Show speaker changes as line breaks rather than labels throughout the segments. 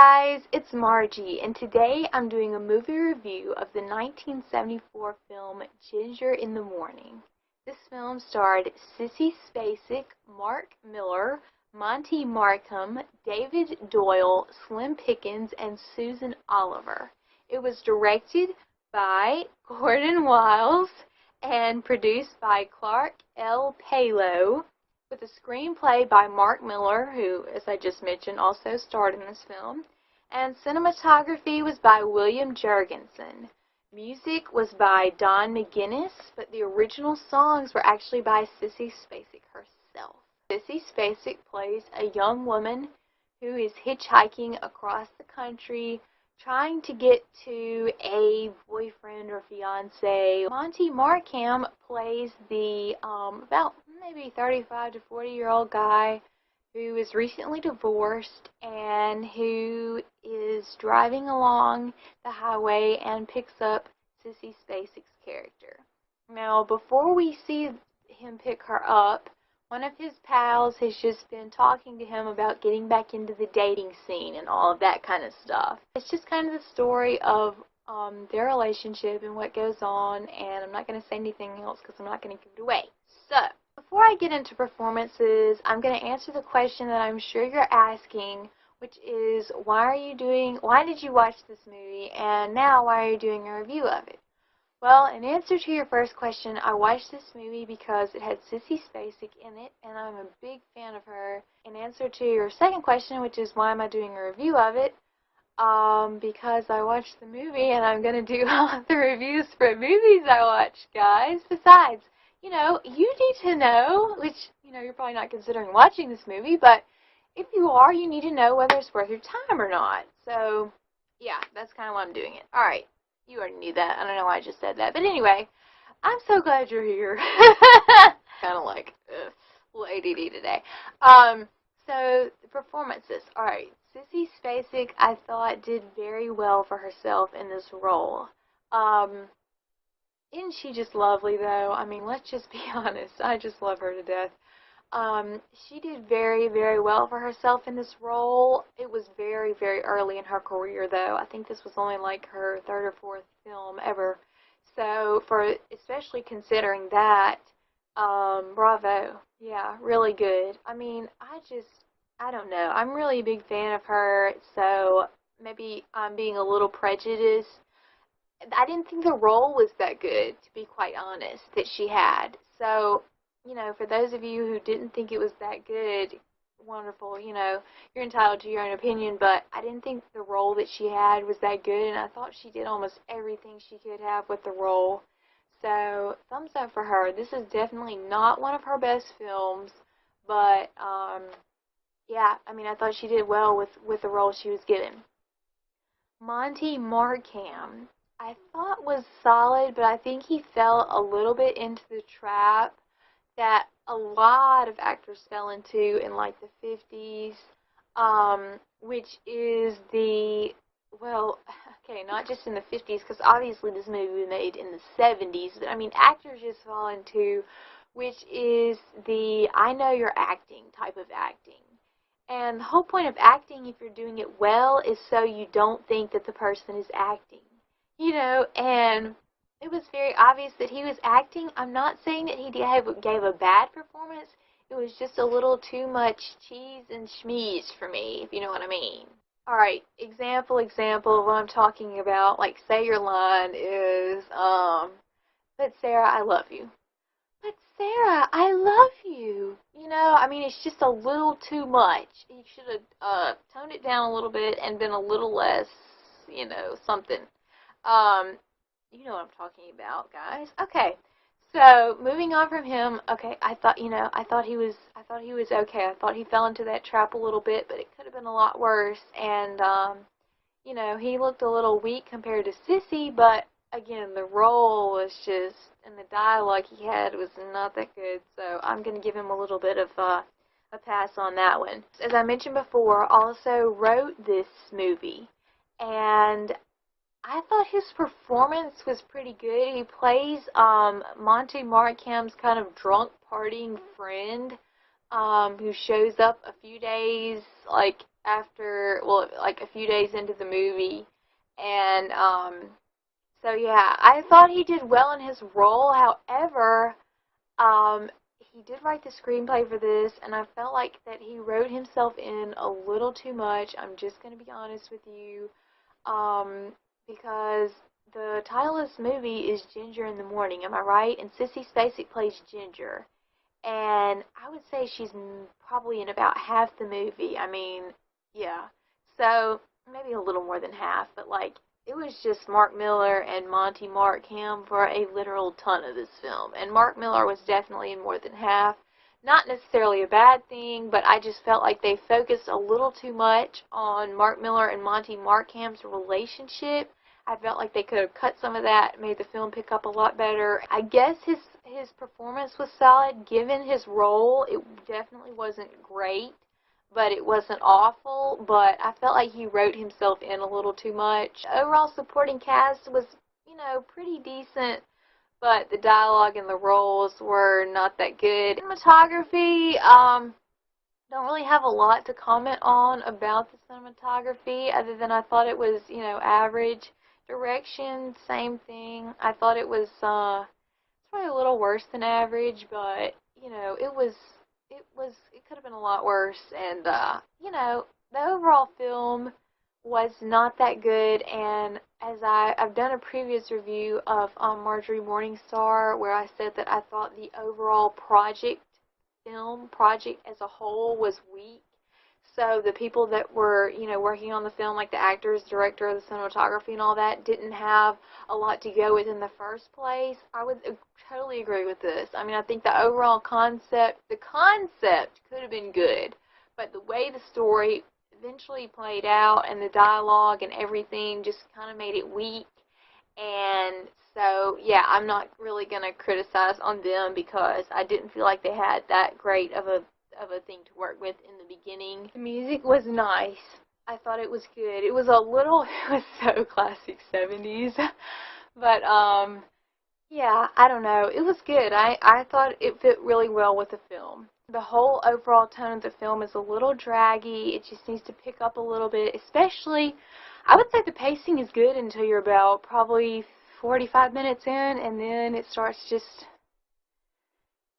guys, it's Margie, and today I'm doing a movie review of the 1974 film Ginger in the Morning. This film starred Sissy Spacek, Mark Miller, Monte Markham, David Doyle, Slim Pickens, and Susan Oliver. It was directed by Gordon Wiles and produced by Clark L. Palo, with a screenplay by Mark Miller, who, as I just mentioned, also starred in this film, and cinematography was by William Jurgensen. Music was by Don McGuinness, but the original songs were actually by Sissy Spacek herself. Sissy Spacek plays a young woman who is hitchhiking across the country trying to get to a boyfriend or fiance. Monte Markham plays the about maybe 35 to 40-year-old guy who is recently divorced and who is driving along the highway and picks up Sissy Spacek's character. Now, before we see him pick her up, one of his pals has just been talking to him about getting back into the dating scene and all of that kind of stuff. It's just kind of the story of their relationship and what goes on, and I'm not going to say anything else because I'm not going to give it away. So, before I get into performances, I'm going to answer the question that I'm sure you're asking, which is, why did you watch this movie, and now why are you doing a review of it? Well, in answer to your first question, I watched this movie because it had Sissy Spacek in it, and I'm a big fan of her. In answer to your second question, which is why am I doing a review of it, because I watched the movie, and I'm going to do all the reviews for movies I watch, guys. Besides, you need to know, which, you're probably not considering watching this movie, but if you are, you need to know whether it's worth your time or not. So, yeah, that's kind of why I'm doing it. Alright. You already knew that. I don't know why I just said that. But anyway, I'm so glad you're here. Kind of like, a little ADD today. So, the performances. Alright, Sissy Spacek, I thought, did very well for herself in this role. Isn't she just lovely, though? I mean, let's just be honest. I just love her to death. She did very, very well for herself in this role. It was very, very early in her career, though. I think this was only like her third or fourth film ever. So, especially considering that, bravo. Yeah, really good. I mean, I don't know. I'm really a big fan of her, so maybe I'm being a little prejudiced. I didn't think the role was that good, to be quite honest, that she had. So, for those of you who didn't think it was that good, wonderful, you're entitled to your own opinion, but I didn't think the role that she had was that good, and I thought she did almost everything she could have with the role. So, thumbs up for her. This is definitely not one of her best films, but, yeah, I mean, I thought she did well with the role she was given. Monte Markham, I thought was solid, but I think he fell a little bit into the trap that a lot of actors fell into in like the 50s, which is not just in the 50s, because obviously this movie was made in the 70s, but I mean actors just fall into, which is the I know you're acting type of acting. And the whole point of acting, if you're doing it well, is so you don't think that the person is acting. And it was very obvious that he was acting. I'm not saying that he gave a bad performance. It was just a little too much cheese and schmeeze for me, if you know what I mean. Alright, example of what I'm talking about. Like, say your line is, but Sarah, I love you. But Sarah, I love you. I mean, it's just a little too much. You should have toned it down a little bit and been a little less, something. You know what I'm talking about, guys. Okay, so moving on from him. Okay, I thought he was okay. I thought he fell into that trap a little bit, but it could have been a lot worse. And he looked a little weak compared to Sissy, but again, the role was just, and the dialogue he had was not that good. So I'm gonna give him a little bit of a pass on that one. As I mentioned before, also wrote this movie, and I thought his performance was pretty good. He plays Monte Markham's kind of drunk partying friend who shows up a few days, like, after, well, like a few days into the movie. And so yeah, I thought he did well in his role. However, he did write the screenplay for this, and I felt like that he wrote himself in a little too much. I'm just going to be honest with you, because the title of this movie is Ginger in the Morning, am I right? And Sissy Spacek plays Ginger. And I would say she's probably in about half the movie. I mean, yeah. So, maybe a little more than half, but like, it was just Mark Millar and Monte Markham for a literal ton of this film. And Mark Millar was definitely in more than half. Not necessarily a bad thing, but I just felt like they focused a little too much on Mark Millar and Monte Markham's relationship. I felt like they could have cut some of that, made the film pick up a lot better. I guess his performance was solid. Given his role, it definitely wasn't great, but it wasn't awful. But I felt like he wrote himself in a little too much. Overall supporting cast was, you know, pretty decent, but the dialogue and the roles were not that good. Cinematography, don't really have a lot to comment on about the cinematography, other than I thought it was, you know, average. Direction, same thing. I thought it was probably a little worse than average, but you know, it could have been a lot worse. And you know, the overall film was not that good. And as I've done a previous review of Marjorie Morningstar, where I said that I thought the overall project as a whole was weak. So the people that were, you know, working on the film, like the actors, director, the cinematography, and all that, didn't have a lot to go with in the first place. I would totally agree with this. I mean, I think the overall concept could have been good, but the way the story eventually played out and the dialogue and everything just kind of made it weak. And so, yeah, I'm not really going to criticize on them because I didn't feel like they had that great of a thing to work with in the beginning. The music was nice. I thought it was good. It was so classic 70s. But, yeah, I don't know. It was good. I thought it fit really well with the film. The whole overall tone of the film is a little draggy. It just needs to pick up a little bit, especially, I would say the pacing is good until you're about probably 45 minutes in, and then it starts just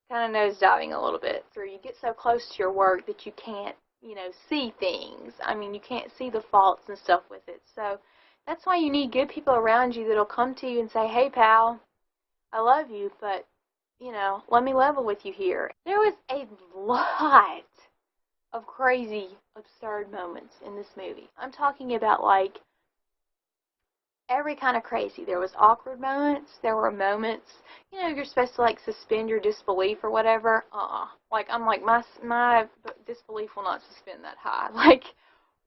kind of nosediving a little bit. So you get so close to your work that you can't, you know, see things. I mean, you can't see the faults and stuff with it. So that's why you need good people around you that'll come to you and say, hey, pal, I love you, but, you know, let me level with you here. There was a lot of crazy, absurd moments in this movie. I'm talking about, like, every kind of crazy. There was awkward moments. There were moments, you know, you're supposed to, like, suspend your disbelief or whatever. Like, I'm like, my disbelief will not suspend that high. Like,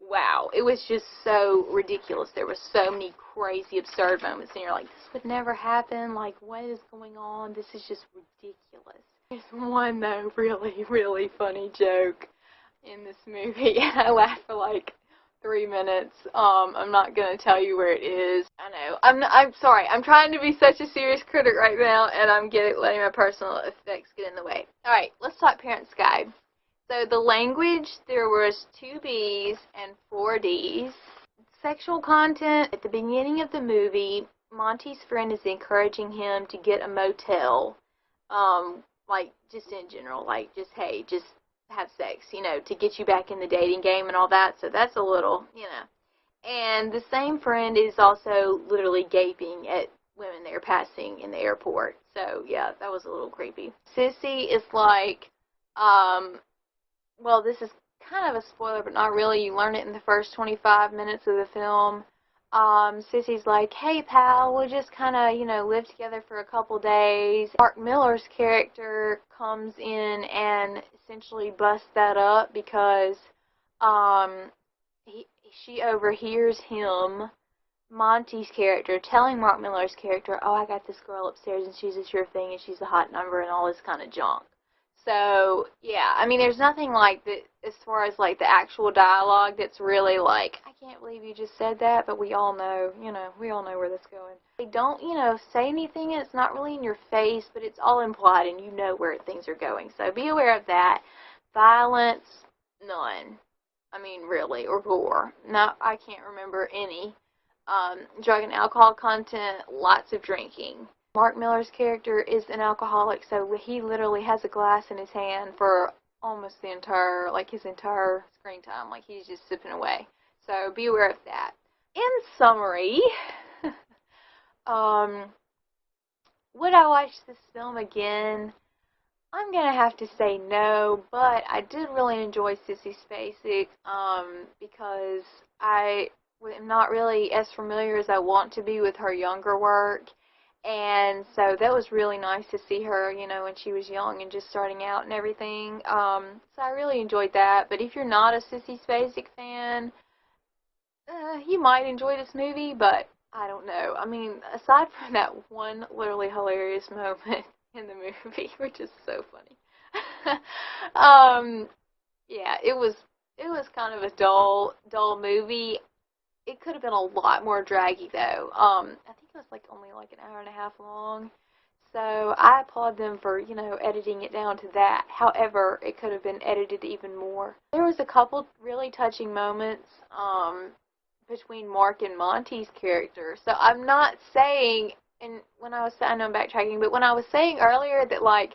wow. It was just so ridiculous. There were so many crazy, absurd moments, and you're like, this would never happen. Like, what is going on? This is just ridiculous. There's one, though, really, really funny joke in this movie, and I laughed for, like, 3 minutes. I'm not gonna tell you where it is. I know. I'm sorry. I'm trying to be such a serious critic right now, and I'm letting my personal effects get in the way. Alright, let's talk Parents Guide. So the language, there was 2 B's and 4 D's. Sexual content. At the beginning of the movie, Monty's friend is encouraging him to get a motel. Like, just in general, like, just, hey, just have sex, you know, to get you back in the dating game and all that. So that's a little, you know. And the same friend is also literally gaping at women they're passing in the airport. So, yeah, that was a little creepy. Sissy is like, well, this is kind of a spoiler, but not really. You learn it in the first 25 minutes of the film. Sissy's like, hey, pal, we'll just kind of, you know, live together for a couple days. Mark Millar's character comes in and essentially busts that up because she overhears him, Monty's character, telling Mark Millar's character, oh, I got this girl upstairs and she's a sure thing and she's a hot number and all this kind of junk. So, yeah, I mean, there's nothing like that as far as, like, the actual dialogue that's really, like, I can't believe you just said that, but we all know, you know, we all know where this is going. They don't, you know, say anything, and it's not really in your face, but it's all implied, and you know where things are going. So be aware of that. Violence, none. I mean, really, or gore. No, I can't remember any. Drug and alcohol content, lots of drinking. Mark Miller's character is an alcoholic, so he literally has a glass in his hand for almost the entire, like his entire screen time. Like he's just sipping away. So be aware of that. In summary, would I watch this film again? I'm going to have to say no, but I did really enjoy Sissy Spacek because I am not really as familiar as I want to be with her younger work. And so that was really nice to see her, you know, when she was young and just starting out and everything. So I really enjoyed that. But if you're not a Sissy Spacek fan, you might enjoy this movie, but I don't know. I mean, aside from that one literally hilarious moment in the movie, which is so funny. Yeah, it was kind of a dull movie. It could have been a lot more draggy though. I think it was like only like an hour and a half long. So I applaud them for, you know, editing it down to that. However, it could have been edited even more. There was a couple really touching moments between Mark and Monty's character. So I'm not saying, and when I was, I know I'm backtracking, but when I was saying earlier that like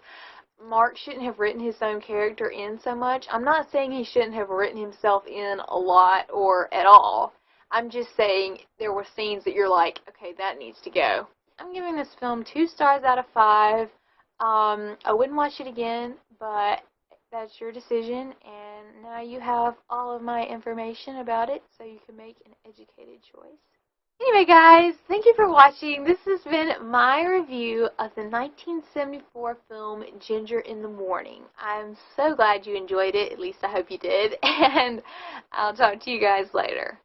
Mark shouldn't have written his own character in so much, I'm not saying he shouldn't have written himself in a lot or at all. I'm just saying there were scenes that you're like, okay, that needs to go. I'm giving this film 2 stars out of 5. I wouldn't watch it again, but that's your decision, and now you have all of my information about it, so you can make an educated choice. Anyway, guys, thank you for watching. This has been my review of the 1974 film Ginger in the Morning. I'm so glad you enjoyed it. At least I hope you did. And I'll talk to you guys later.